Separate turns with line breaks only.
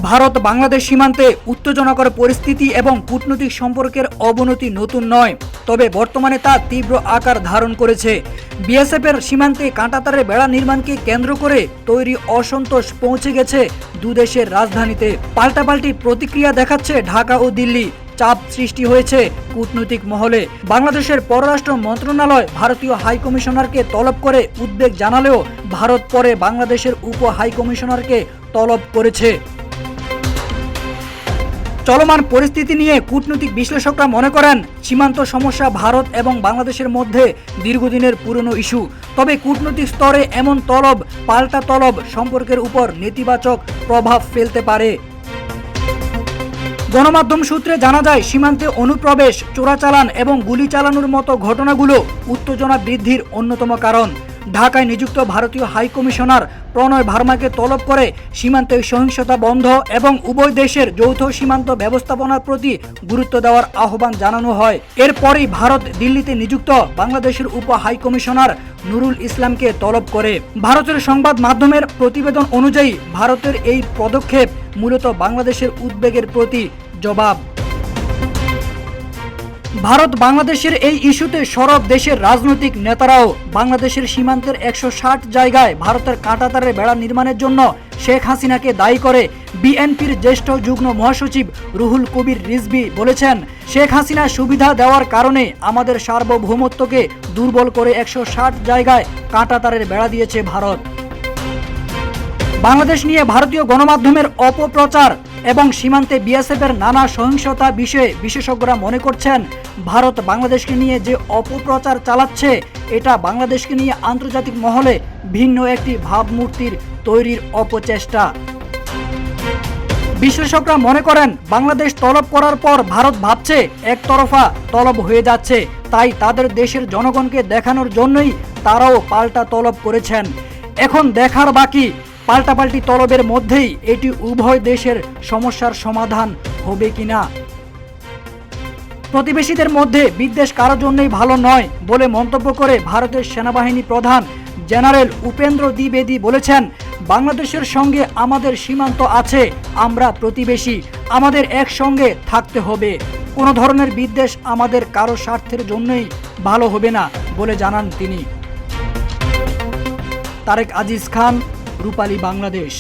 ভারত বাংলাদেশ সীমান্তে উত্তেজনাকর পরিস্থিতি এবং কূটনৈতিক সম্পর্কের অবনতি নতুন নয়, তবে বর্তমানে তা তীব্র আকার ধারণ করেছে। বিএসএফের সীমান্তে কাঁটাতারের বেড়া নির্মাণকে কেন্দ্র করে তৈরি অসন্তোষ পৌঁছে গেছে দুদেশের রাজধানীতে। পাল্টাপাল্টি প্রতিক্রিয়া দেখাচ্ছে ঢাকা ও দিল্লি। চাপ সৃষ্টি হয়েছে কূটনৈতিক মহলে। বাংলাদেশের পররাষ্ট্র মন্ত্রণালয় ভারতীয় হাইকমিশনারকে তলব করে উদ্বেগ জানালেও ভারত পরে বাংলাদেশের উপ হাইকমিশনারকে তলব করেছে। চলমান পরিস্থিতি নিয়ে কূটনৈতিক বিশ্লেষকরা মনে করেন, সীমান্ত সমস্যা ভারত এবং বাংলাদেশের মধ্যে দীর্ঘদিনের পুরনো ইস্যু। তবে কূটনৈতিক স্তরে এমন তলব পাল্টা তলব সম্পর্কের উপর নেতিবাচক প্রভাব ফেলতে পারে। গণমাধ্যম সূত্রে জানা যায়, সীমান্তে অনুপ্রবেশ, চোরাচালান এবং গুলি চালানোর মতো ঘটনাগুলো উত্তেজনা বৃদ্ধির অন্যতম কারণ। ঢাকায় নিযুক্ত ভারতীয় হাইকমিশনার প্রণয় ভার্মাকে তলব করে সীমান্তে সহিংসতা বন্ধ এবং উভয় দেশের যৌথ সীমান্ত ব্যবস্থাপনার প্রতি গুরুত্ব দেওয়ার আহ্বান জানানো হয়। এরপরই ভারত দিল্লিতে নিযুক্ত বাংলাদেশের উপ হাইকমিশনার নুরুল ইসলামকে তলব করে। ভারতের সংবাদ মাধ্যমের প্রতিবেদন অনুযায়ী ভারতের এই পদক্ষেপ মূলত বাংলাদেশের উদ্বেগের প্রতি জবাব। ভারত বাংলাদেশের এই ইস্যুতে সরব দেশের রাজনৈতিক নেতারাও বাংলাদেশের সীমান্তের 160 জায়গায় ভারতের কাঁটাতারের বেড়া নির্মাণের জন্য শেখ হাসিনাকে দায়ী করে। বিএনপির জ্যেষ্ঠ যুগ্ম মহাসচিব রুহুল কবির রিজভী বলেছেন, শেখ হাসিনা সুবিধা দেওয়ার কারণে আমাদের সার্বভৌমত্বকে দুর্বল করে 160 জায়গায় কাঁটাতারের বেড়া দিয়েছে ভারত। বাংলাদেশ নিয়ে ভারতীয় গণমাধ্যমের অপপ্রচার এবং সীমান্তে বিএসএফের নানা সহিংসতা বিষয়ে বিশেষজ্ঞরা মনে করছেন, ভারত বাংলাদেশকে নিয়ে যে অপপ্রচার চালাচ্ছে এটা বাংলাদেশকে নিয়ে আন্তর্জাতিক মহলে ভিন্ন একটি ভাবমূর্তির তৈরির অপচেষ্টা। বিশ্লেষকরা মনে করেন, বাংলাদেশ তলব করার পর ভারত ভাবছে একতরফা তলব হয়ে যাচ্ছে, তাই তাদের দেশের জনগণকে দেখানোর জন্যই তারাও পাল্টা তলব করেছেন। এখন দেখার বাকি পাল্টাপাল্টি তলবের মধ্যেই এটি উভয় দেশের সমস্যার সমাধান হবে কিনা। প্রতিবেশীদের মধ্যে বিদ্বেষ কারোর জন্যই ভালো নয় বলে মন্তব্য করে ভারতের সেনাবাহিনী প্রধান জেনারেল উপেন্দ্র দ্বিবেদী বলেছেন, বাংলাদেশের সঙ্গে আমাদের সীমান্ত আছে, আমরা প্রতিবেশী, আমাদের একসঙ্গে থাকতে হবে। কোনো ধরনের বিদ্বেষ আমাদের কারো স্বার্থের জন্যই ভালো হবে না বলে জানান তিনি। তারেক আজিজ খান, রূপালী বাংলাদেশ।